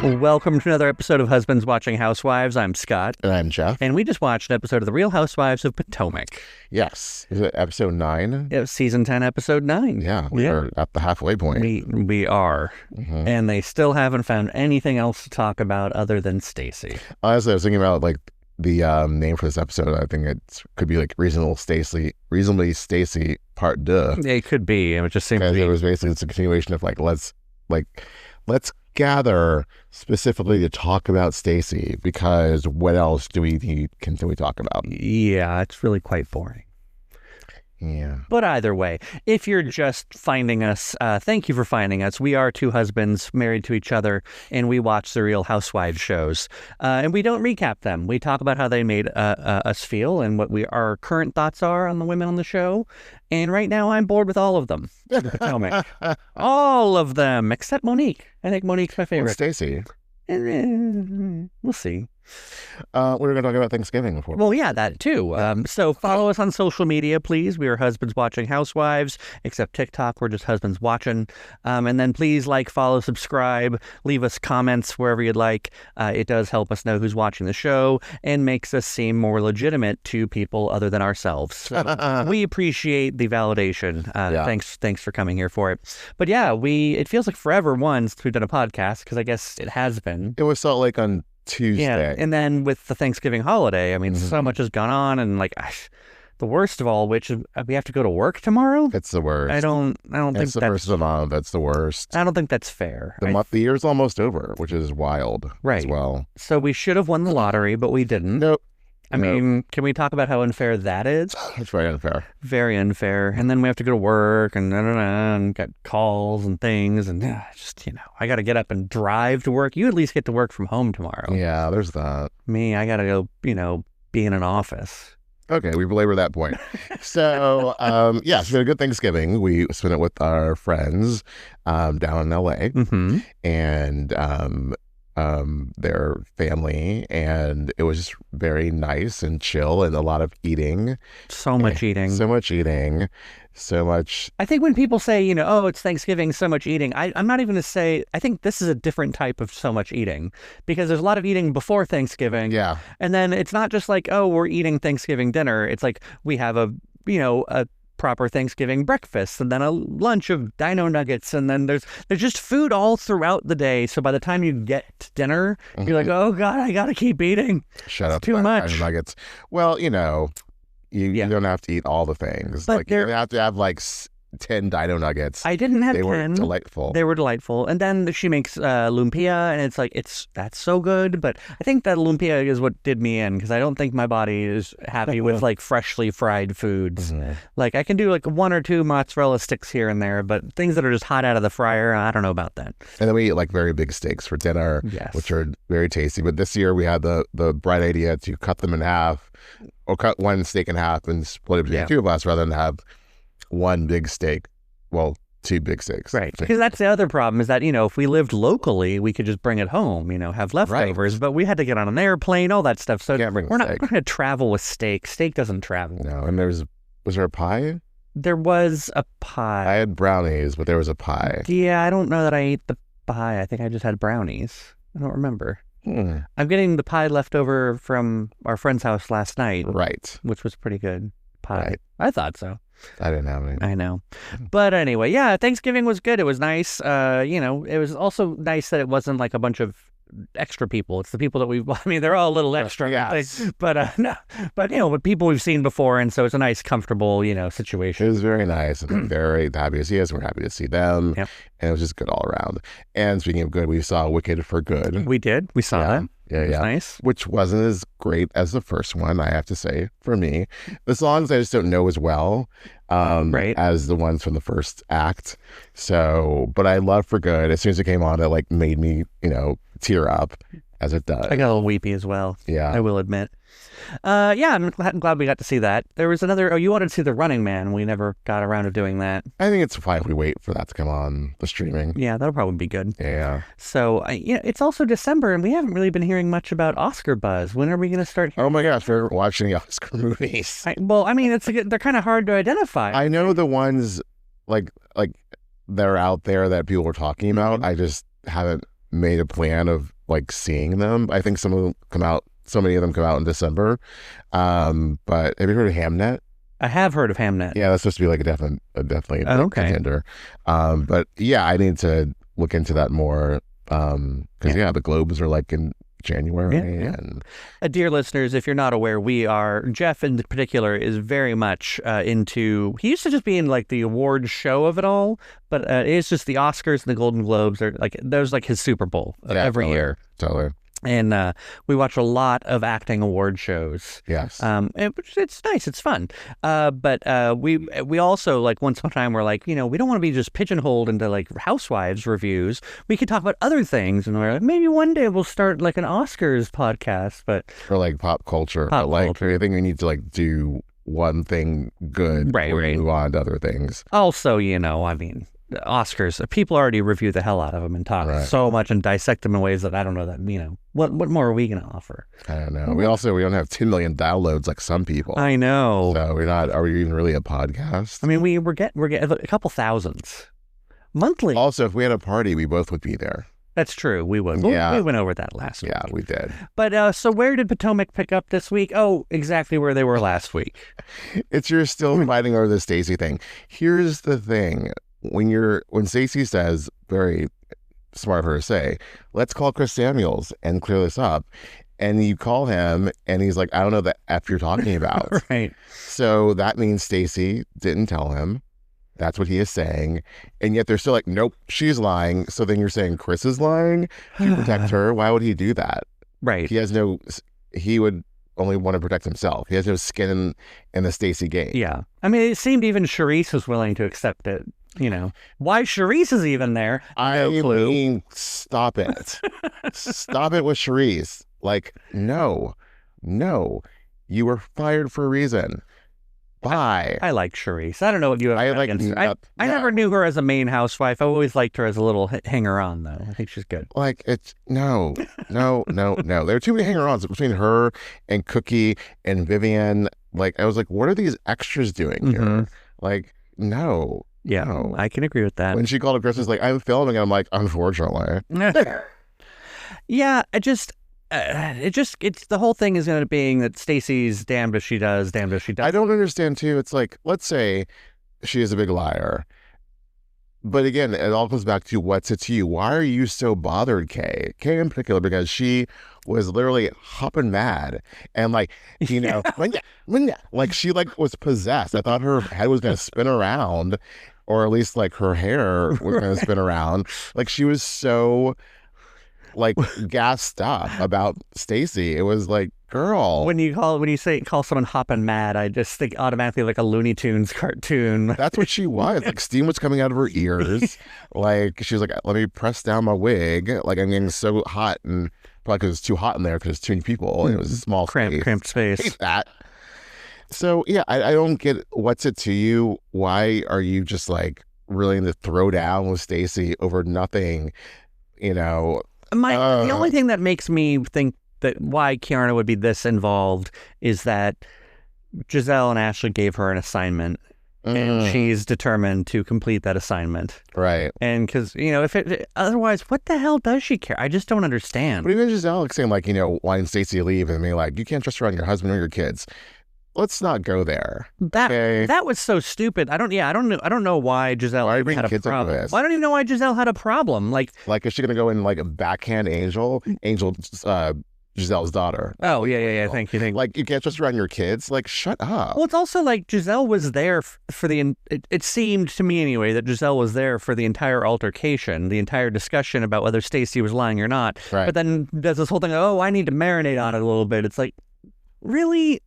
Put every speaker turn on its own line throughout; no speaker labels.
Welcome to another episode of Husbands Watching Housewives. I'm Scott.
And I'm Jeff.
And we just watched an episode of The Real Housewives of Potomac.
Yes. Is it episode 9?
It was season 10, episode 9.
Yeah. We're at the halfway point.
We are. Mm-hmm. And they still haven't found anything else to talk about other than Stacey.
Honestly, I was thinking about the name for this episode. I think it could be Reasonably Stacey Part 2.
It could be. It just seemed
it was basically it's a continuation of let's gather specifically to talk about Stacey, because what else can we talk about?
Yeah, it's really quite boring.
Yeah.
But either way, if you're just finding us, thank you for finding us. We are two husbands married to each other, and we watch the Real Housewives shows. And we don't recap them. We talk about how they made us feel and what our current thoughts are on the women on the show. And right now, I'm bored with all of them. Potomac. All of them, except Monique. I think Monique's my favorite.
Stacey.
We'll see.
We were going to talk about Thanksgiving before.
Well, yeah, that too. So follow us on social media, please. We are Husbands Watching Housewives, except TikTok, we're just Husbands Watching. And then please follow, subscribe, leave us comments wherever you'd like. It does help us know who's watching the show and makes us seem more legitimate to people other than ourselves. So we appreciate the validation.
Yeah.
Thanks for coming here for it. But yeah, it feels like forever since we've done a podcast, because I guess it has been.
It was Salt Lake on Tuesday.
Yeah, and then with the Thanksgiving holiday, I mean, so much has gone on, and the worst of all, which is we have to go to work tomorrow.
It's the worst.
I don't think
it's the first of the month. That's the worst.
I don't think that's fair.
The year's almost over, which is wild.
Right.
As well.
So we should have won the lottery, but we didn't.
Nope.
I mean, can we talk about how unfair that is?
It's very unfair.
Very unfair. And then we have to go to work and get calls and things. And I got to get up and drive to work. You at least get to work from home tomorrow.
Yeah, there's that.
Me, I got to go, be in an office.
Okay, we belabor that point. So, so we had a good Thanksgiving. We spent it with our friends down in LA.
Mm-hmm.
And their family, and it was just very nice and chill and a lot of eating.
So much eating.
I
think when people say, it's Thanksgiving, so much eating, I'm not even going to say, I think this is a different type of so much eating, because there's a lot of eating before Thanksgiving.
Yeah.
And then it's not just like, oh, we're eating Thanksgiving dinner. It's like we have a proper Thanksgiving breakfast, and then a lunch of dino nuggets, and then there's just food all throughout the day. So by the time you get to dinner, you're like, oh God, I gotta keep eating.
Shut up.
Too much.
Dino nuggets. Well, you don't have to eat all the things.
But
you have to have 10 dino nuggets.
I didn't have 10.
They were delightful.
They were delightful. And then she makes lumpia, and that's so good. But I think that lumpia is what did me in, because I don't think my body is happy with freshly fried foods.
Mm-hmm.
I can do 1 or 2 mozzarella sticks here and there, but things that are just hot out of the fryer, I don't know about that.
And then we eat very big steaks for dinner,
yes,
which are very tasty. But this year we had the bright idea to cut them in half, or cut one steak in half and split it between two of us, rather than have one big steak. Well, 2 big steaks.
Right. Because that's the other problem, is that, if we lived locally, we could just bring it home, have leftovers. Right. But we had to get on an airplane, all that stuff. So we're not going to travel with steak. Steak doesn't travel.
No. And was there a pie?
There was a pie.
I had brownies, but there was a pie.
Yeah, I don't know that I ate the pie. I think I just had brownies. I don't remember. I'm getting the pie left over from our friend's house last night.
Right.
Which was pretty good pie.
Right.
I thought so.
I didn't have any.
I know. But anyway, yeah, Thanksgiving was good. It was nice. It was also nice that it wasn't a bunch of extra people. It's the people that they're all a little extra.
Yes.
But but people we've seen before, and so it's a nice, comfortable, situation.
It was very nice. And they're very happy to see us. We're happy to see them.
Yep.
And it was just good all around. And speaking of good, we saw Wicked for Good.
We did. We saw that.
Yeah,
it was nice.
Which wasn't as great as the first one, I have to say, for me. The songs I just don't know as well as the ones from the first act. So, but I love For Good. As soon as it came on, it made me, tear up, as it does.
I got a little weepy as well.
Yeah.
I will admit. I'm glad we got to see that. There was another, you wanted to see The Running Man. We never got around to doing that.
I think it's fine if we wait for that to come on the streaming.
Yeah, that'll probably be good.
Yeah.
So, it's also December, and we haven't really been hearing much about Oscar buzz. When are we going to start hearing?
Oh my gosh, we're watching the Oscar movies.
They're kind of hard to identify.
I know the ones, that are out there that people were talking about. I just haven't made a plan of like seeing them. I think some of them come out. So many of them come out in December. But have you heard of Hamnet?
I have heard of Hamnet.
Yeah, that's supposed to be like definitely a contender. But yeah, I need to look into that more. Because the Globes are like in January. And
dear listeners, if you're not aware, Jeff in particular is very much into, he used to just be in like the award show of it all, but it's just the Oscars and the Golden Globes are like, there's like his Super Bowl every year.
Totally.
And we watch a lot of acting award shows.
Yes.
It's nice. It's fun. But we also, like, once upon a time, we're like, we don't want to be just pigeonholed into, like, Housewives reviews. We could talk about other things. And we're like, maybe one day we'll start, like, an Oscars podcast.
Or, like, pop culture. I think we need to, like, do one thing good before we move on to other things.
Also, Oscars, people already review the hell out of them and talk so much and dissect them in ways that I don't know that, what more are we going to offer?
I don't know. We don't have 10 million downloads like some people.
I know.
So are we even really a podcast?
I mean, we're getting a couple thousands monthly.
Also, if we had a party, we both would be there.
That's true. We would.
Yeah.
We went over that last week.
Yeah, we did.
But so where did Potomac pick up this week? Oh, exactly where they were last week.
You're still fighting over the Stacey thing. Here's the thing. When Stacey says, very smart of her to say, let's call Chris Samuels and clear this up, and you call him and he's like, I don't know the F you're talking about.
Right.
So that means Stacey didn't tell him. That's what he is saying. And yet they're still like, nope, she's lying. So then you're saying Chris is lying to protect her. Why would he do that?
Right.
He would only want to protect himself. He has no skin in the Stacey game.
Yeah. I mean, it seemed even Charisse was willing to accept it. Why Charisse is even there? No clue.
Mean, stop it. Stop it with Charisse. Like, no, you were fired for a reason. Bye.
I like Charisse. I don't know what you have against her. I never knew her as a main housewife. I always liked her as a little hanger-on, though. I think she's good.
Like, it's no. There are too many hanger-ons between her and Cookie and Vivian. Like, I was like, what are these extras doing here? Like, no.
Yeah,
no.
I can agree with that.
When she called up Chris, was like, I'm filming, and I'm like, unfortunately.
Yeah, it's the whole thing is going to being that Stacey's damned if she does, damned if she doesn't.
I don't understand too. It's like, let's say she is a big liar, but again, it all comes back to what's it to you. Why are you so bothered, Kay in particular? Because she was literally hopping mad and like, like she like was possessed. I thought her head was going to spin around, or at least like her hair was going to spin around. Like she was so like gassed up about Stacey. It was like, girl.
When you call someone hopping mad, I just think automatically like a Looney Tunes cartoon.
That's what she was. Like steam was coming out of her ears. Like she was like, let me press down my wig. Like I'm getting so hot, and probably because it's too hot in there because it's too many people and it was a small
cramped space.
I hate that. So yeah, I don't get what's it to you. Why are you just like willing to throw down with Stacey over nothing? The
only thing that makes me think that why Keiarna would be this involved is that Giselle and Ashley gave her an assignment and she's determined to complete that assignment.
Right.
And because, otherwise, what the hell does she care? I just don't understand.
But even Giselle saying like, wanting Stacey to leave and being like, you can't trust her on your husband or your kids. Let's not go there.
That was so stupid. I don't know why Giselle had a problem. I don't even know why Giselle had a problem. Like
is she gonna go in like a backhand Angel, Giselle's daughter?
Oh yeah. Thank you.
Like you can't trust her on your kids. Like shut up.
Well, it's also like Giselle was there for the. It seemed to me anyway that Giselle was there for the entire altercation, the entire discussion about whether Stacey was lying or not.
Right.
But then does this whole thing. Oh, I need to marinate on it a little bit. It's like, really.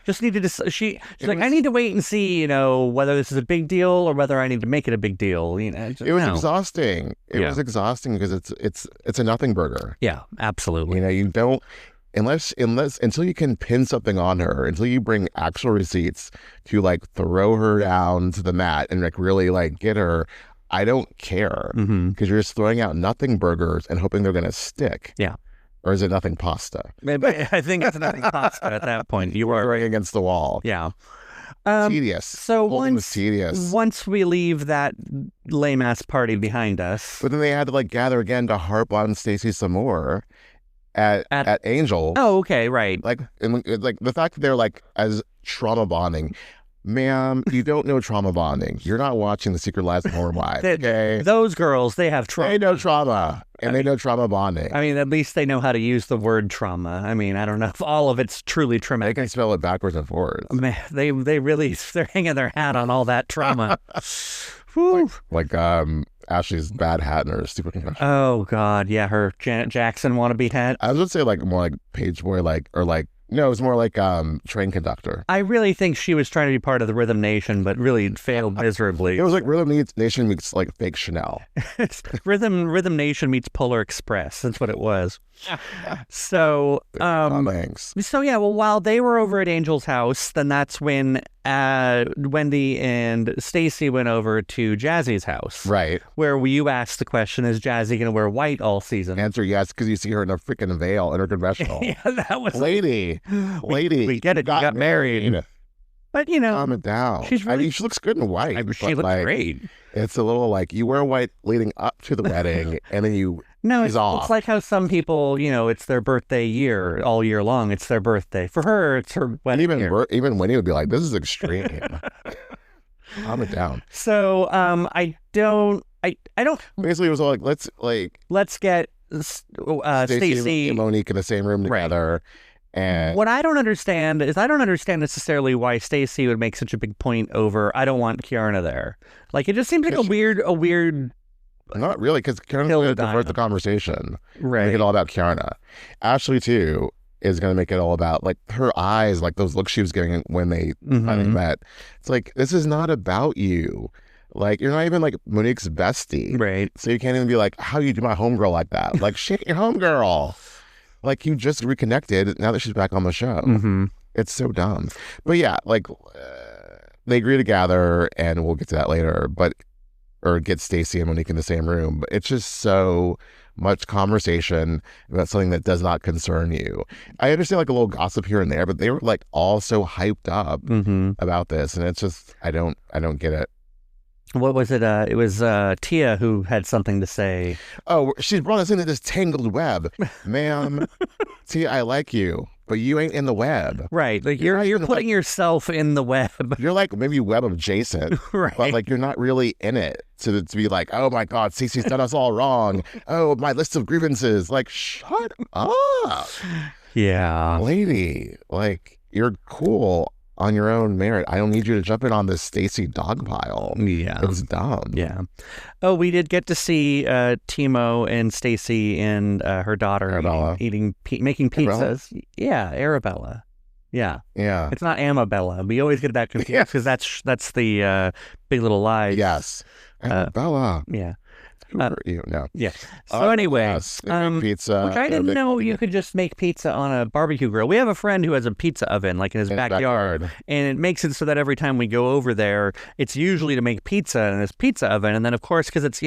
Just needed to. She's like, I need to wait and see, whether this is a big deal or whether I need to make it a big deal. It
was exhausting. It was exhausting because it's a nothing burger.
Yeah, absolutely.
You don't until you can pin something on her, until you bring actual receipts to like throw her down to the mat and like really like get her. I don't care because you're just throwing out nothing burgers and hoping they're gonna stick.
Yeah.
Or is it nothing pasta?
Maybe, I think it's nothing pasta at that point.
You are right against the wall.
Yeah.
Tedious.
So once we leave that lame ass party behind us,
but then they had to like gather again to harp on Stacey some more at Angel.
Oh, okay, right.
Like, and like the fact that they're like as trauma bonding. Ma'am, you don't know trauma bonding. You're not watching The Secret Lives of Horror Wives. Okay,
those girls, they have trauma.
They know trauma, and they know trauma bonding.
I mean, at least they know how to use the word trauma. I mean, I don't know if all of it's truly traumatic.
They can spell it backwards and forwards.
Man, they're hanging their hat on all that trauma.
like Ashley's bad hat and her stupid confession.
Oh God, yeah, her Janet Jackson wannabe hat.
I was gonna say like more like page boy, no, it was more like train conductor.
I really think she was trying to be part of the Rhythm Nation, but really failed miserably.
It was like Rhythm Nation meets like fake Chanel.
Rhythm Nation meets Polar Express. That's what it was. So, yeah, well, while they were over at Angel's house, then that's when Wendy and Stacey went over to Jazzy's house.
Right.
Where you asked the question, is Jazzy going to wear white all season?
Answer yes, because you see her in a freaking veil in her confessional.
Yeah, that was...
Lady.
We get it. You got married. But, calm
it down. She looks good in white.
She looks great.
It's a little like you wear white leading up to the wedding, and then you...
No, it's like how some people, it's their birthday year all year long. It's their birthday. For her, it's her wedding year.
Even Wendy would be like, this is extreme. Calm it down.
So, I don't...
Basically, it was all like,
let's get Stacey
and Monique in the same room together. Right. And
what I don't understand is necessarily why Stacey would make such a big point over, I don't want Keiarna there. Like, it just seems like a weird...
Not really, because Keiarna's going to divert the conversation.
Right.
Make it all about Keiarna. Ashley, too, is going to make it all about, like, her eyes, like those looks she was getting when they finally met. It's like, this is not about you. Like, you're not even, like, Monique's bestie.
Right.
So you can't even be like, how do you do my homegirl like that? Like, she ain't your homegirl. Like, you just reconnected now that she's back on the show.
Mm-hmm.
It's so dumb. But yeah, like, they agree to gather, and we'll get to that later, or get Stacey and Monique in the same room. But it's just so much conversation about something that does not concern you. I understand like a little gossip here and there, but they were like all so hyped up about this. And it's just, I don't get it.
What was it? It was Tia who had something to say.
Oh, she's brought us into this tangled web. Ma'am, Tia, I like you, but you ain't in the web.
Right. Like you're putting yourself in the web.
You're like maybe web adjacent.
Right.
But like you're not really in it to be like, oh my God, Stacey's done us all wrong. Oh, my list of grievances. Like, shut up.
Yeah.
Lady, like you're cool on your own merit. I don't need you to jump in on this Stacey dog pile.
Yeah.
It's dumb.
Yeah. Oh, we did get to see Timo and Stacey and her daughter making pizzas. Arabella? Yeah, Arabella. Yeah.
Yeah.
It's not Amabella. We always get that confused because that's the Big Little Lies.
Yes. Arabella.
Yeah.
Who are you? No.
Yeah. So anyway,
pizza.
Which I didn't know you could just make pizza on a barbecue grill. We have a friend who has a pizza oven, like in his backyard, and it makes it so that every time we go over there, it's usually to make pizza in his pizza oven, and then of course because it's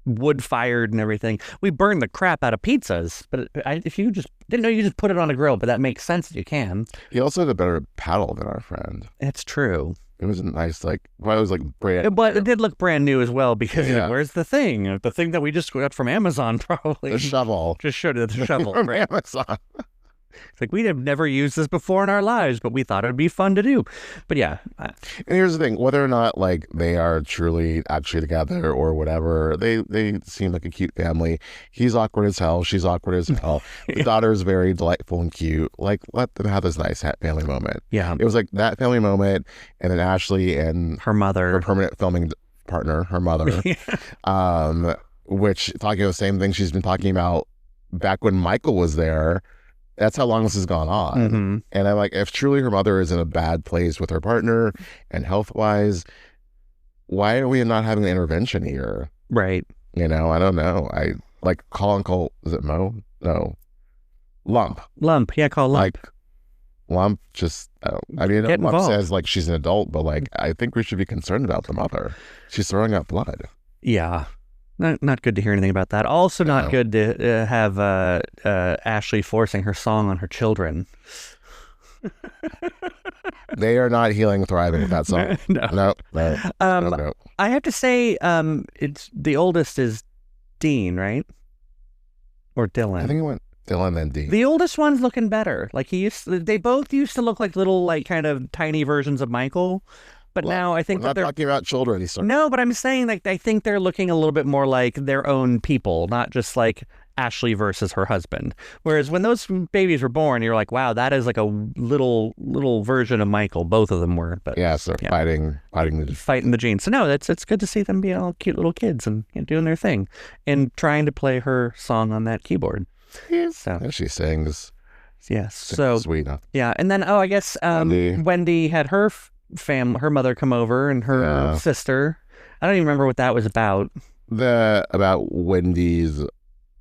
wood fired and everything, we burn the crap out of pizzas. But if you just didn't know, you just put it on a grill. But that makes sense that you can.
He also had a better paddle than our friend.
It's true.
It was nice, it was brand.
But it did look brand new as well because where's the thing? The thing that we just got from Amazon, probably.
The shovel.
Just showed it the shovel
from Amazon.
It's like we have never used this before in our lives, but we thought it would be fun to do. But yeah.
And here's the thing: whether or not like they are truly actually together or whatever, they seem like a cute family. He's awkward as hell. She's awkward as hell. The daughter is very delightful and cute. Like let them have this nice family moment.
Yeah.
It was like that family moment, and then Ashley and
her mother,
her permanent filming partner, her mother, which talking about the same thing she's been talking about back when Michael was there. That's how long this has gone on.
Mm-hmm.
And I'm like, if truly her mother is in a bad place with her partner and health-wise, why are we not having an intervention here?
Right.
I don't know. I like call Uncle, is it Mo? No. Lump.
Yeah, call Lump.
Like, Lump just, Lump
involved.
says like she's an adult, but like, I think we should be concerned about the mother. She's throwing up blood.
Yeah. Not good to hear anything about that. Also not good to have Ashley forcing her song on her children.
They are not healing, thriving with that song. No.
I have to say, it's the oldest is Dean, right? Or Dylan?
I think it went Dylan and Dean.
The oldest one's looking better. Like they both used to look like little, like kind of tiny versions of Michael. But now I think
we're not talking about children.
No, but I'm saying like I think they're looking a little bit more like their own people, not just like Ashley versus her husband. Whereas when those babies were born, you're like, wow, that is like a little version of Michael. Both of them were. But
so fighting
the genes. So no, it's good to see them being all cute little kids and doing their thing and trying to play her song on that keyboard. So
and she sings.
Yes. So
sweet. Huh?
Yeah, and then I guess Wendy had her her mother come over and her sister. I don't even remember what that was about.
About Wendy's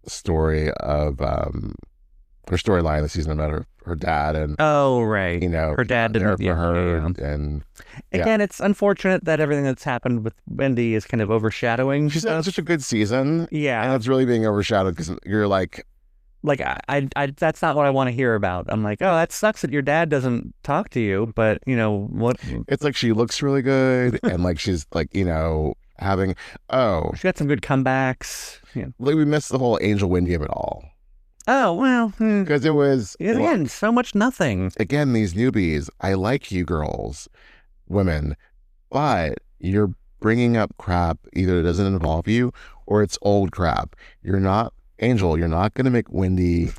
story of her storyline this season about her dad and
her dad didn't
for her and
again it's unfortunate that everything that's happened with Wendy is kind of overshadowing.
She's had such a good season, and it's really being overshadowed because you're like
I that's not what I want to hear about. I'm like, oh, that sucks that your dad doesn't talk to you, but what?
It's like she looks really good and like she's like having
she got some good comebacks. Yeah.
Like we missed the whole Angel Wendy of it all.
Oh well,
because it was
again so much nothing.
Again, these newbies. I like you girls, women, but you're bringing up crap either it doesn't involve you or it's old crap. You're not. Angel, you're not going to make Wendy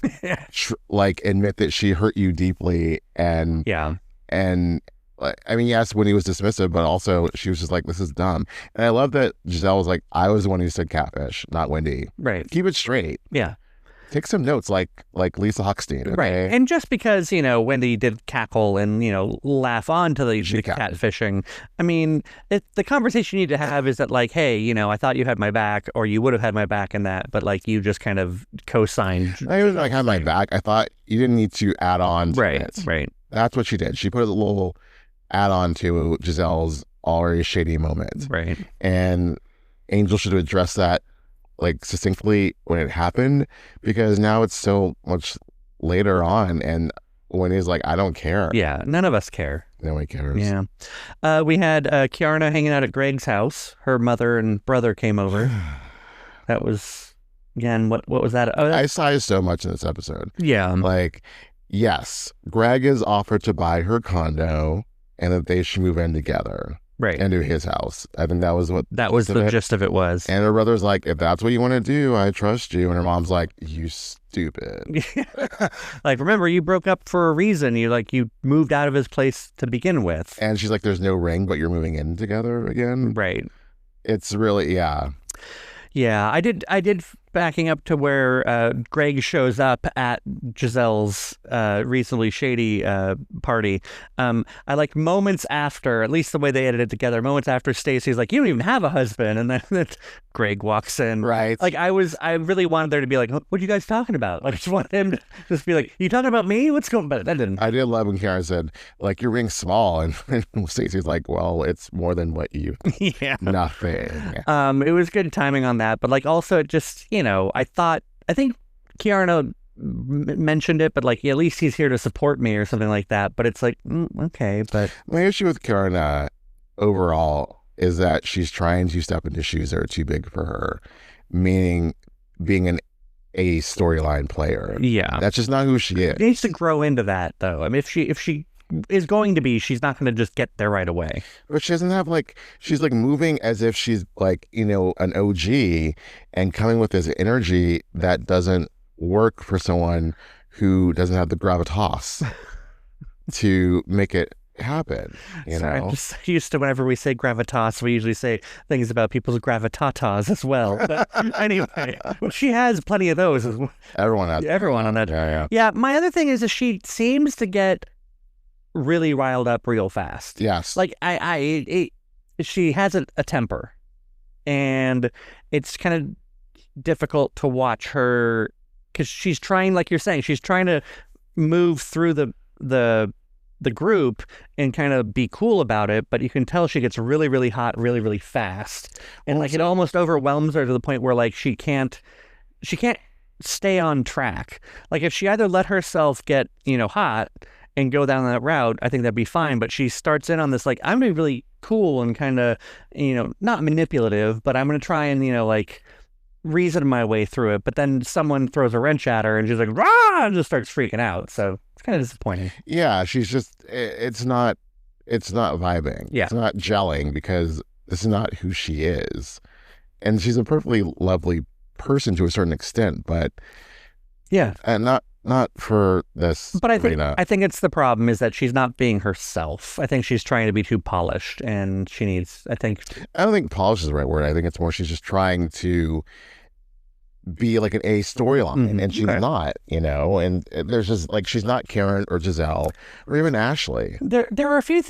admit that she hurt you deeply and I mean, yes, Wendy was dismissive, but also she was just like, this is dumb. And I love that Giselle was like, I was the one who said catfish, not Wendy.
Right.
Keep it straight.
Yeah.
Take some notes like Lisa Hochstein. Okay?
Right. And just because, Wendy did cackle and, laugh on to the catfishing, I mean, the conversation you need to have is that like, hey, I thought you had my back or you would have had my back in that, but like you just kind of co-signed.
I didn't like have my back. I thought you didn't need to add on to it.
Right.
That's what she did. She put a little add on to Giselle's already shady moment.
Right.
And Angel should have addressed that like succinctly when it happened, because now it's so much later on and when he's like, I don't care.
Yeah, none of us care.
Nobody cares.
Yeah. We had Keiarna hanging out at Greg's house. Her mother and brother came over. That was, again, what was that? Oh,
I sighed so much in this episode.
Yeah.
Like, yes, Greg has offered to buy her condo and that they should move in together.
Right.
Into his house. I think that was
the gist of it was.
And her brother's like, if that's what you want to do, I trust you. And her mom's like, you stupid.
Like, remember, you broke up for a reason. You moved out of his place to begin with.
And she's like, there's no ring, but you're moving in together again.
Right.
It's really, yeah.
Yeah, I did backing up to where Greg shows up at Giselle's reasonably shady party. I like moments after, at least the way they edited it together, moments after Stacey's like, you don't even have a husband. And then Greg walks in.
Right.
Like I really wanted there to be like, what are you guys talking about? Like I just wanted him to just be like, you talking about me? What's going on? But that didn't.
I did love when Keiarna said, like, your ring's small. And Stacey's like, well, it's more than what you.
Yeah.
Nothing.
It was good timing on that. But like also it just, I think Keiarna mentioned it, but like at least he's here to support me or something like that. But it's like, okay, but
my issue with Keiarna overall is that she's trying to step into shoes that are too big for her, meaning being a storyline player.
Yeah,
that's just not who she is.
She needs to grow into that, though. I mean, if she is going to be, she's not going to just get there right away.
But she doesn't have she's like moving as if she's like, an OG and coming with this energy that doesn't work for someone who doesn't have the gravitas to make it happen.
Sorry, I'm just used to whenever we say gravitas, we usually say things about people's gravitatas as well. But anyway, well, she has plenty of those.
Everyone has.
Everyone on that.
Yeah.
My other thing is that she seems to get really riled up real fast.
Yes.
Like she has a temper, and it's kind of difficult to watch her because she's trying, like you're saying, she's trying to move through the group and kind of be cool about it, but you can tell she gets really, really hot really, really fast. And like it almost overwhelms her to the point where like she can't stay on track. Like if she either let herself get, hot and go down that route, I think that'd be fine. But she starts in on this, like, I'm going to be really cool and kind of, not manipulative, but I'm going to try and, like, reason my way through it. But then someone throws a wrench at her and she's like, rah, and just starts freaking out. So it's kind of disappointing.
Yeah, she's just, it's not vibing.
Yeah.
It's not gelling because this is not who she is. And she's a perfectly lovely person to a certain extent, but
yeah,
and not for this.
But I think it's the problem is that she's not being herself. I think she's trying to be too polished, and she needs. I don't
think polished is the right word. I think it's more she's just trying to be like an A storyline, and she's not. And there's just like she's not Karen or Giselle or even Ashley.
There were a few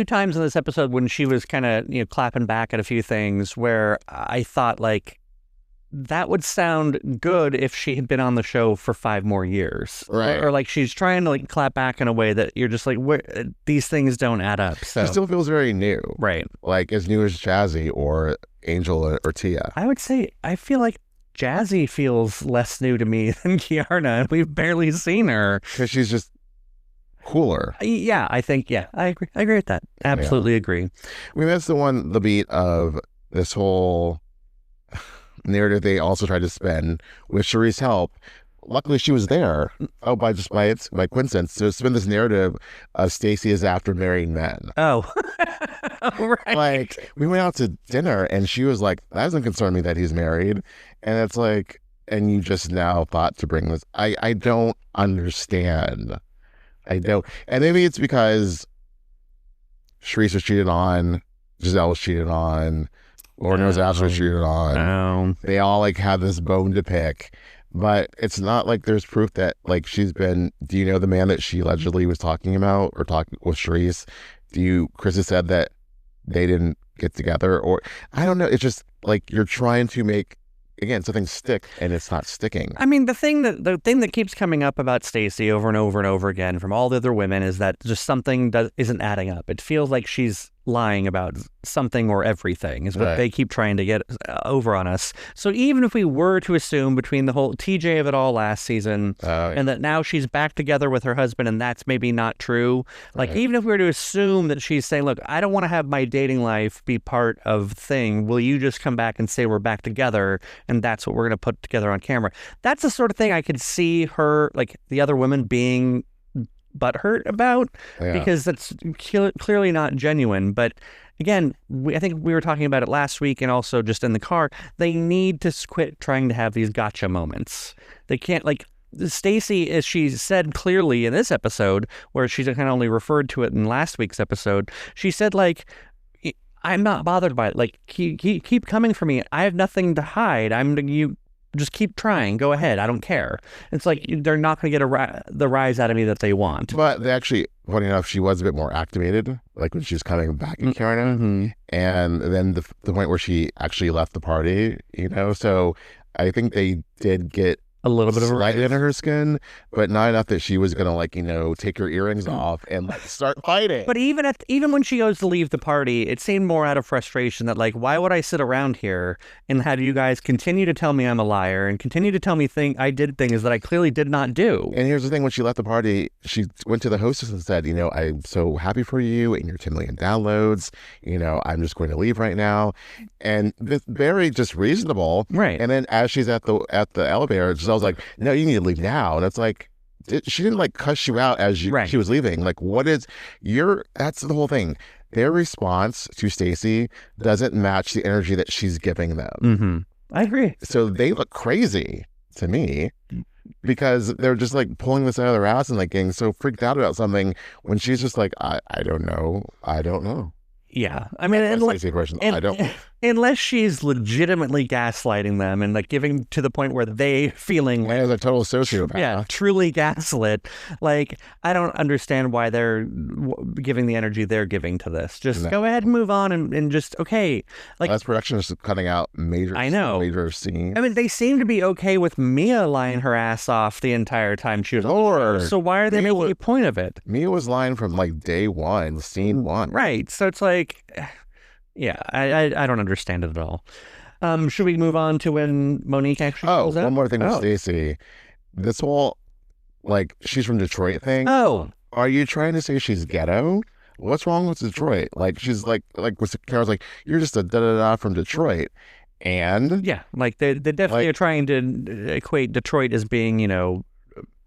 times in this episode when she was kind of clapping back at a few things where I thought like, that would sound good if she had been on the show for 5 more years.
Right.
Or like she's trying to like clap back in a way that you're just like, these things don't add up. So.
She still feels very new.
Right.
Like as new as Jazzy or Angel or Tia.
I would say, I feel like Jazzy feels less new to me than Keiarna. We've barely seen her.
Because she's just cooler.
Yeah, I think, I agree with that. Absolutely agree.
I mean, that's the beat of this whole narrative they also tried to spin with Cherie's help. Luckily she was there. By coincidence, to spin this narrative of Stacey is after marrying men.
Oh. Right.
Like we went out to dinner and she was like, that doesn't concern me that he's married. And it's like, and you just now thought to bring this. I don't understand. I don't. And maybe it's because Charisse was cheated on, Giselle was cheated on, Lord knows Ashley was cheated on. They all like have this bone to pick, but it's not like there's proof that like she's been. Do you know the man that she allegedly was talking about or talking with Charisse? Chris has said that they didn't get together, or I don't know. It's just like you're trying to make something stick and it's not sticking.
I mean, the thing that keeps coming up about Stacey over and over and over again from all the other women is that just something isn't adding up. It feels like she's lying about something or everything is what they keep trying to get over on us. So even if we were to assume between the whole TJ of it all last season and that now she's back together with her husband and that's maybe not true, like even if we were to assume that she's saying, look, I don't want to have my dating life be part of the thing, will you just come back and say we're back together and that's what we're going to put together on camera? That's the sort of thing I could see her, like the other women, being butthurt about because that's clearly not genuine. But again, I think we were talking about it last week and also just in the car. They need to quit trying to have these gotcha moments. They can't, like Stacey, as she said clearly in this episode, where she's kind of only referred to it in last week's episode, she said like, I'm not bothered by it. Like keep coming for me. I have nothing to hide. You just keep trying. Go ahead. I don't care. It's like they're not going to get the rise out of me that they want.
But they actually, funny enough, she was a bit more activated, like when she was coming back in Keiarna. And then the point where she actually left the party, So I think they did get
a little bit of a
light under her skin, but not enough that she was gonna take her earrings off and like start fighting.
But even when she goes to leave the party, it seemed more out of frustration that like, why would I sit around here and have you guys continue to tell me I'm a liar and continue to tell me I did things that I clearly did not do.
And here's the thing: when she left the party, she went to the hostess and said, I'm so happy for you and your 10 million downloads. I'm just going to leave right now, and it's very just reasonable,
right? And
then as she's at the elevator, I was like, no, you need to leave now. And it's like, she didn't like cuss you out as she was leaving. Like, that's the whole thing. Their response to Stacey doesn't match the energy that she's giving them.
I agree.
So they look crazy to me because they're just like pulling this out of their ass and like getting so freaked out about something when she's just like, I don't know.
Yeah. I mean, unless she's legitimately gaslighting them and like giving to the point where they feeling
like a total sociopath.
Yeah, truly gaslit. Like, I don't understand why they're giving the energy they're giving to this. Just go ahead and move on and just, okay. Like,
that's production is cutting out major scenes.
I mean, they seem to be okay with Mia lying her ass off the entire time she was so why are they making a point of it?
Mia was lying from like day one, scene one.
Right. So it's like, yeah, I don't understand it at all. Should we move on to when Monique actually pulls out?
One more thing with Stacey. This whole, like, she's from Detroit thing.
Oh,
are you trying to say she's ghetto? What's wrong with Detroit? Like, she's like Kara's like, you're just a da-da-da from Detroit. And
yeah, like they definitely are trying to equate Detroit as being,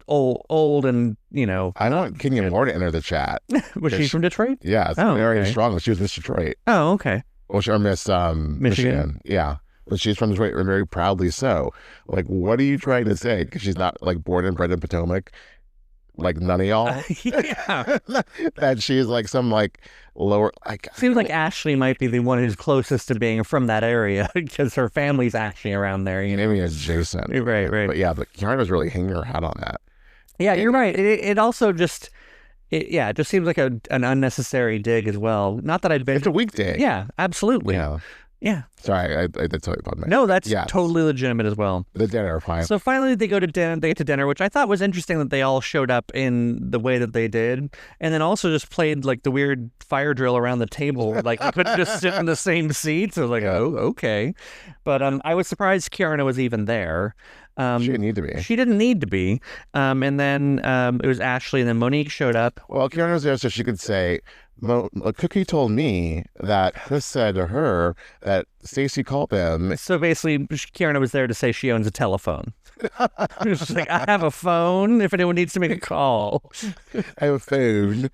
old and,
I want Keiarna Moore to enter the chat.
Was she from Detroit?
Yeah, it's very strong. She was Miss Detroit.
Oh, okay.
Well, she Miss Michigan. Yeah. But she's from Detroit, and very proudly so. Like, what are you trying to say? Because she's not, like, born and bred in Potomac, like none of y'all.
Yeah.
That she's, like, some, like, lower, like...
Seems like Ashley might be the one who's closest to being from that area, because her family's actually around there,
Maybe adjacent.
Right.
But, yeah, but Keiarna's really hanging her hat on that.
Yeah, you're right. It also just... it just seems like an unnecessary dig as well. Not that I'd been...
It's a weak dig.
Yeah, absolutely. Yeah.
Sorry, I did tell you about that.
No, that's totally legitimate as well.
The dinner, fine.
So finally they go to dinner. They get to dinner, which I thought was interesting that they all showed up in the way that they did, and then also just played like the weird fire drill around the table, like they couldn't just sit in the same seat. So like, oh, okay. But I was surprised Keiarna was even there.
She didn't need to be.
She didn't need to be. And then it was Ashley, and then Monique showed up.
Well, Keiarna was there so she could say, Cookie told me that Chris said to her that Stacey called them.
So basically, Keiarna was there to say she owns a telephone. She's like, I have a phone if anyone needs to make a call.
I have a phone.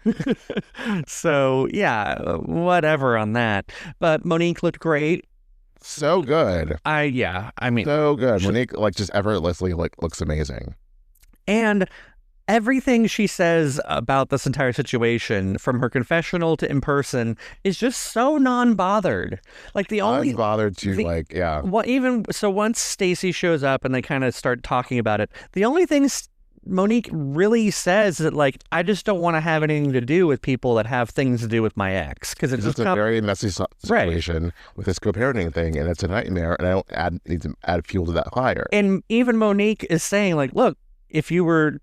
So, yeah, whatever on that. But Monique looked great.
So good.
I mean.
So good. Monique, like, just effortlessly, like, looks amazing. And
everything she says about this entire situation, from her confessional to in person, is just so non-bothered. Like the only
non-bothered to
Well, even so, once Stacey shows up and they kind of start talking about it, the only thing Monique really says is that, like, I just don't want to have anything to do with people that have things to do with my ex, because it's just
a very messy situation with this co-parenting thing, and it's a nightmare, and I don't need to add fuel to that fire.
And even Monique is saying, like, look, if you were.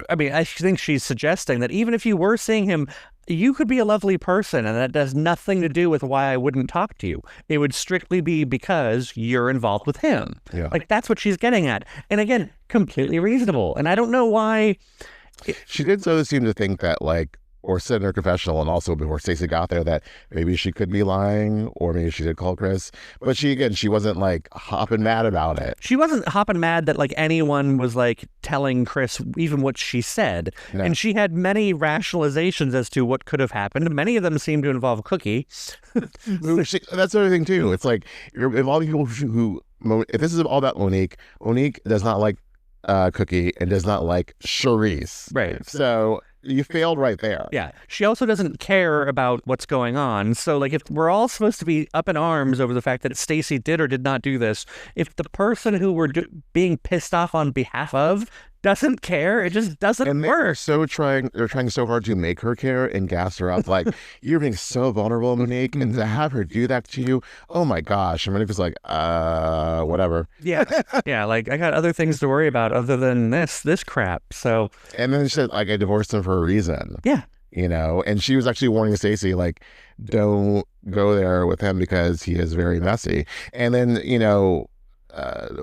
I mean, I think she's suggesting that even if you were seeing him, you could be a lovely person, and that has nothing to do with why I wouldn't talk to you. It would strictly be because you're involved with him.
Yeah.
Like, that's what she's getting at. And again, completely reasonable. And I don't know why.
She did so seem to think that, like, or said in her confessional, and also before Stacey got there, that maybe she could be lying, or maybe she did call Chris. But she wasn't, like, hopping mad about it.
She wasn't hopping mad that, like, anyone was, like, telling Chris even what she said. No. And she had many rationalizations as to what could have happened. Many of them seemed to involve Cookie.
That's the other thing, too. It's like, you're involving people who, if this is all about Monique does not like Cookie and does not like Charisse.
Right.
So you failed right there.
Yeah. She also doesn't care about what's going on. So, like, if we're all supposed to be up in arms over the fact that Stacey did or did not do this, if the person who we're being pissed off on behalf of doesn't care, it just doesn't work.
They're trying so hard to make her care and gas her up. Like, you're being so vulnerable, Monique, and to have her do that to you, oh my gosh. And Monique was like, whatever.
Yeah. Yeah, like, I got other things to worry about other than this crap. So.
And then she said, like, I divorced him for a reason.
Yeah.
And she was actually warning Stacey, like, don't go there with him because he is very messy. And then,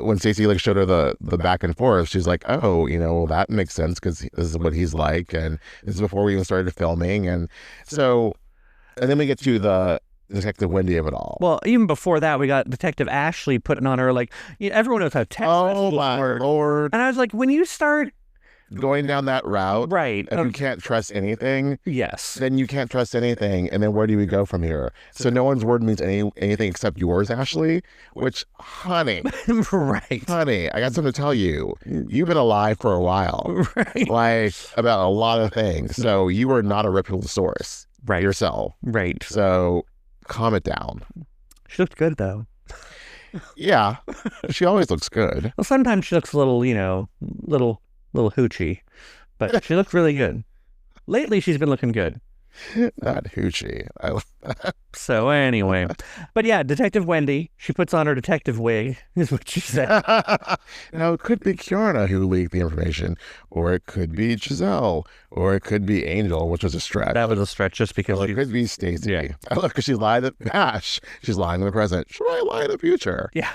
when Stacey, like, showed her the back and forth, she's like, oh, well, that makes sense because this is what he's like, and this is before we even started filming, and then we get to the Detective Wendy of it all.
Well, even before that, we got Detective Ashley putting on her, like, everyone knows how text
oh my Lord.
And I was like, when you start
going down that route,
right?
If you can't trust anything,
yes,
then you can't trust anything, and then where do we go from here? So no one's word means anything except yours, Ashley. Which, honey,
right,
honey, I got something to tell you. You've been alive for a while,
right?
Like, about a lot of things. So you are not a reputable source,
right?
Yourself,
right?
So calm it down.
She looked good though.
Yeah, she always looks good.
Well, sometimes she looks a little, little hoochie, but she looked really good. Lately, she's been looking good.
Not hoochie. I love that.
So anyway, but yeah, Detective Wendy, she puts on her detective wig, is what she said.
Now, it could be Keiarna who leaked the information, or it could be Giselle, or it could be Angel, which was a stretch.
That was a stretch just because
it could be Stacey.
Yeah.
I love because she's lying in the past. She's lying in the present. Should I lie in the future?
Yeah.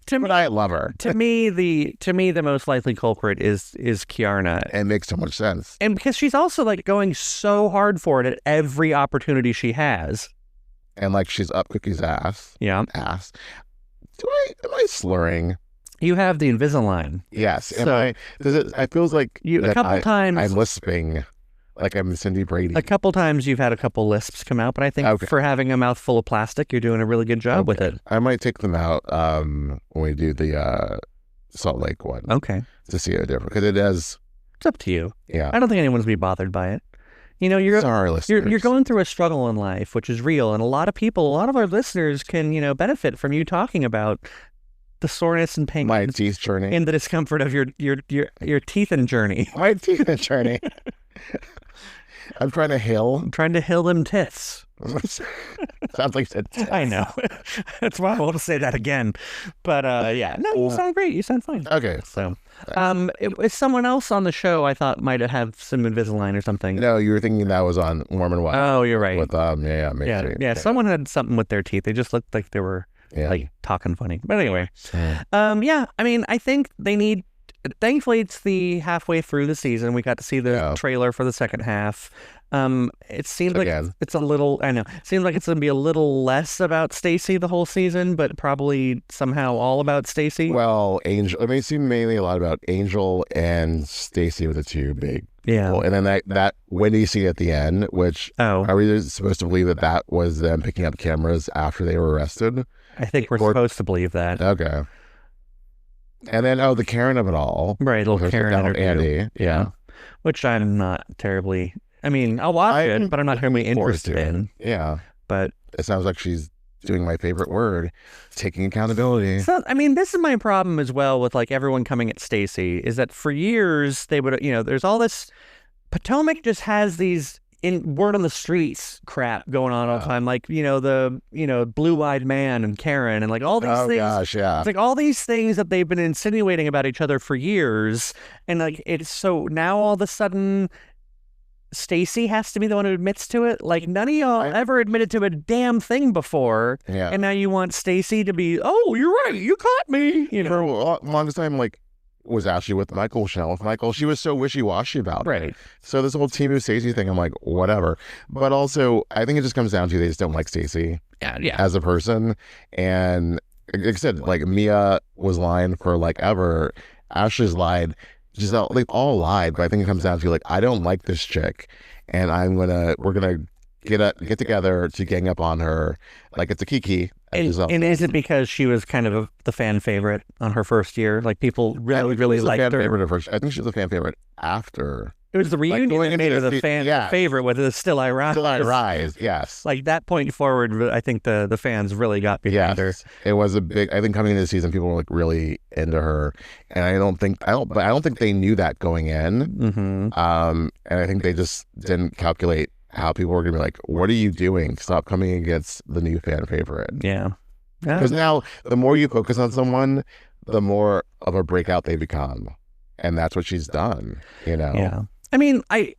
But I love her.
To me, the most likely culprit is Keiarna.
It makes so much sense.
And because she's also like going so hard for it at every opportunity she has.
And like she's up Cookie's ass.
Yeah.
Ass. Am I slurring?
You have the Invisalign.
Yes. I feels like
a couple times
I'm lisping like I'm Cindy Brady.
A couple times you've had a couple lisps come out, but I think for having a mouth full of plastic, you're doing a really good job with it.
I might take them out when we do the Salt Lake one.
Okay.
To see it different because it is.
It's up to you.
Yeah.
I don't think anyone's be bothered by it. You know, you're going through a struggle in life, which is real, and a lot of our listeners can, benefit from you talking about the soreness and pain,
my teeth journey,
and the discomfort of your teeth and journey.
My teeth and journey. I'm trying to hill.
I'm trying to hill them tits.
Sounds like tits.
I know. That's why I want to say that again. But yeah, no, you sound great. You sound fine.
Okay.
So, if someone else on the show I thought might have some Invisalign or something.
No, you were thinking that was on Warm and Wild.
Oh, you're right.
With
yeah. Someone had something with their teeth. They just looked like they were like talking funny. But anyway, yeah. I mean, I think they need. Thankfully, it's the halfway through the season. We got to see the trailer for the second half. It seems like it's a little. I know. It seems like it's going to be a little less about Stacey the whole season, but probably somehow all about Stacey.
Well, Angel. I mean, it seemed mainly a lot about Angel and Stacey were the two big. Yeah. People. And then that Wendy scene at the end, which are we supposed to believe that was them picking up cameras after they were arrested?
I think we're supposed to believe that.
Okay. And then, the Karen of it all.
Right, little Karen
interview. Andy. Yeah.
Which I'm not terribly... I mean, I'll watch it, but I'm not terribly interested in.
Yeah.
But...
It sounds like she's doing my favorite word, taking accountability.
So, I mean, this is my problem as well with, like, everyone coming at Stacey, is that for years, they would, there's all this... Potomac just has these... word on the streets crap going on all the time, like the blue-eyed man and Karen and like all these things.
Gosh, yeah.
It's like all these things that they've been insinuating about each other for years, and like it's so now all of a sudden Stacey has to be the one who admits to it. Like none of y'all ever admitted to a damn thing before, and now you want Stacey to be, oh, you're right, you caught me.
For a longest time, like. Was actually with Michael, Chanel with Michael. She was so wishy-washy about it.
Right.
So this whole Team Stacey thing, I'm like, whatever. But also, I think it just comes down to they just don't like Stacey as a person. And like I said, like Mia was lying for like ever. Ashley's lied. Just all lied. But I think it comes down to like, I don't like this chick, and we're gonna get together to gang up on her. Like it's a Kiki.
And is it because she was kind of the fan favorite on her first year? Like people really liked her.
I think she was a fan favorite after.
It was the reunion that made her the fan favorite with the Still I Rise.
Still I Rise, yes.
Like that point forward, I think the fans really got behind her.
It was a big. I think coming into the season, people were like really into her, and I don't think they knew that going in.
Mm-hmm.
And I think they just didn't calculate how people were going to be like, what are you doing? Stop coming against the new fan favorite.
Yeah.
Because now the more you focus on someone, the more of a breakout they become. And that's what she's done,
Yeah. I mean, I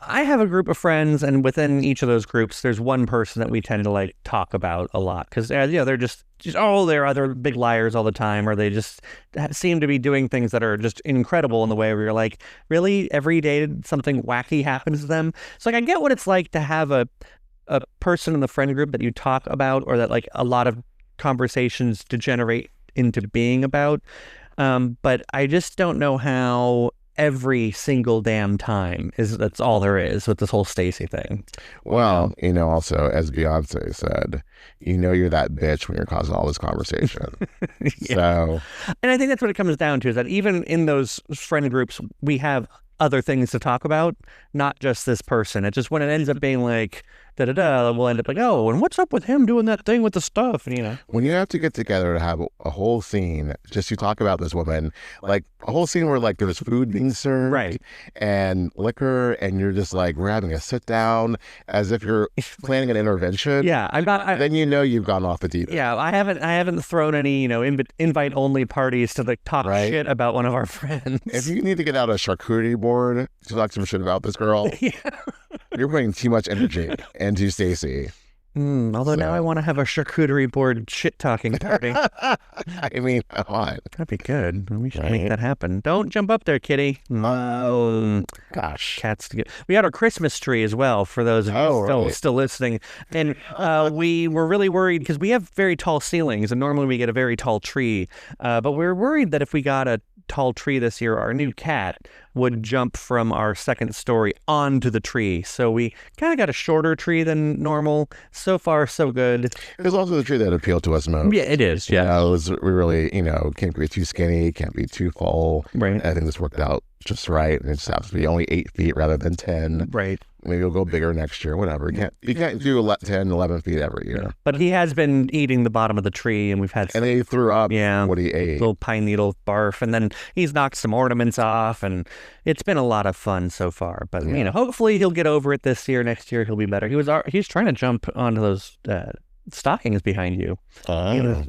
have a group of friends, and within each of those groups, there's one person that we tend to like talk about a lot because they're just they're either big liars all the time, or they just seem to be doing things that are just incredible in the way where you're like, really, every day something wacky happens to them. So like, I get what it's like to have a person in the friend group that you talk about, or that like a lot of conversations degenerate into being about. But I just don't know how every single damn time that's all there is with this whole Stacey thing.
Well, also as Beyonce said, you're that bitch when you're causing all this conversation. So,
and I think that's what it comes down to, is that even in those friend groups, we have other things to talk about, not just this person. It's just when it ends up being like we'll end up like, oh, and what's up with him doing that thing with the stuff? And
when you have to get together to have a whole scene just to talk about this woman, like a whole scene where like there's food being served,
right,
and liquor, and you're just like, we're having a sit down as if you're planning an intervention.
Yeah,
then you've gone off the deep end.
Yeah, I haven't thrown any invite only parties to like talk shit about one of our friends.
If you need to get out a charcuterie board to talk some shit about this girl, you're putting too much energy into Stacey.
Although now I want to have a charcuterie board shit-talking party.
I mean, come on.
That'd be good. We should make that happen. Don't jump up there, kitty. Oh,
gosh.
Cats. We got our Christmas tree as well, for those of you still listening. And we were really worried because we have very tall ceilings, and normally we get a very tall tree. But we were worried that if we got a tall tree this year, our new cat would jump from our second story onto the tree. So we kind of got a shorter tree than normal. So far, so good.
It was also the tree that appealed to us most.
Yeah, it is. Yeah.
We really, can't be too skinny, can't be too full.
Right.
I think this worked out just right. And it just happens to be only 8 feet rather than 10.
Right.
Maybe we'll go bigger next year, whatever. You can't do 10, 11 feet every year.
But he has been eating the bottom of the tree, and we've had
and he threw up what he ate.
Little pine needle barf, and then he's knocked some ornaments off, and it's been a lot of fun so far. But, hopefully he'll get over it this year. Next year he'll be better. He's trying to jump onto those stockings behind you.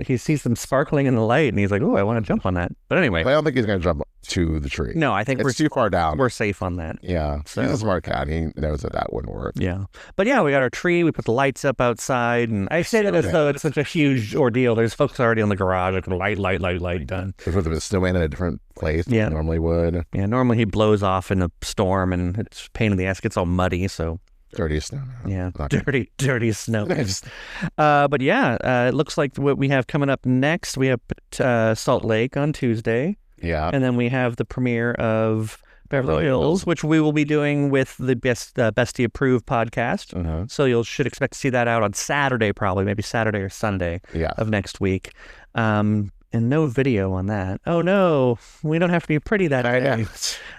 He sees them sparkling in the light, and he's like, "Oh, I want to jump on that." But anyway,
I don't think he's going to jump to the tree.
No, I think
it's too far down.
We're safe on that.
Yeah, so he's a smart cat. He knows that wouldn't work.
Yeah, but we got our tree. We put the lights up outside, and I say that as though it's such a huge ordeal. There's folks already on the garage, like light done.
There's a snowman in a different place than normally would.
Yeah, normally he blows off in a storm, and it's a pain in the ass. It gets all muddy, so.
Dirty snow.
Yeah, dirty snow. But it looks like what we have coming up next, we have Salt Lake on Tuesday.
Yeah.
And then we have the premiere of Beverly Hills, which we will be doing with the Bestie Approved podcast.
Uh-huh.
So you should expect to see that out on Saturday, probably, maybe Saturday or Sunday of next week. And no video on that. Oh, no. We don't have to be pretty that day.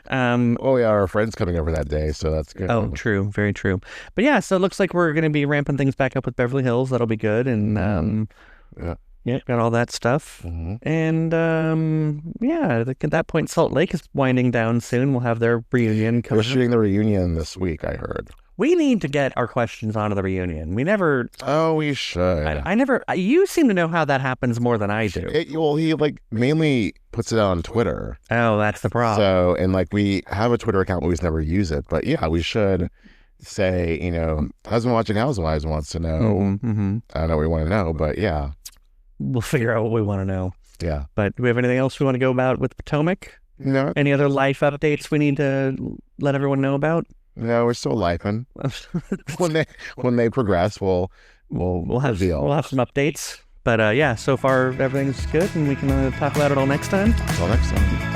Our friend's coming over that day, so that's good.
Oh, true. Very true. But so it looks like we're going to be ramping things back up with Beverly Hills. That'll be good. And, got all that stuff.
Mm-hmm.
And, at that point, Salt Lake is winding down soon. We'll have their reunion coming.
We're shooting the reunion this week, I heard.
We need to get our questions onto the reunion. We never...
Oh, we should.
I never... You seem to know how that happens more than I do.
He mainly puts it on Twitter.
Oh, that's the problem.
So, and we have a Twitter account, but we just never use it. But we should say, husband watching Housewives wants to know.
Mm-hmm.
I don't know what we want to know, but
we'll figure out what we want to know.
Yeah. But
do we have anything else we want to go about with Potomac?
No.
Any other life updates we need to let everyone know about?
No, we're still lifing. when they progress, we'll have
some updates. But so far everything's good, and we can talk about it all next time.
Until next time.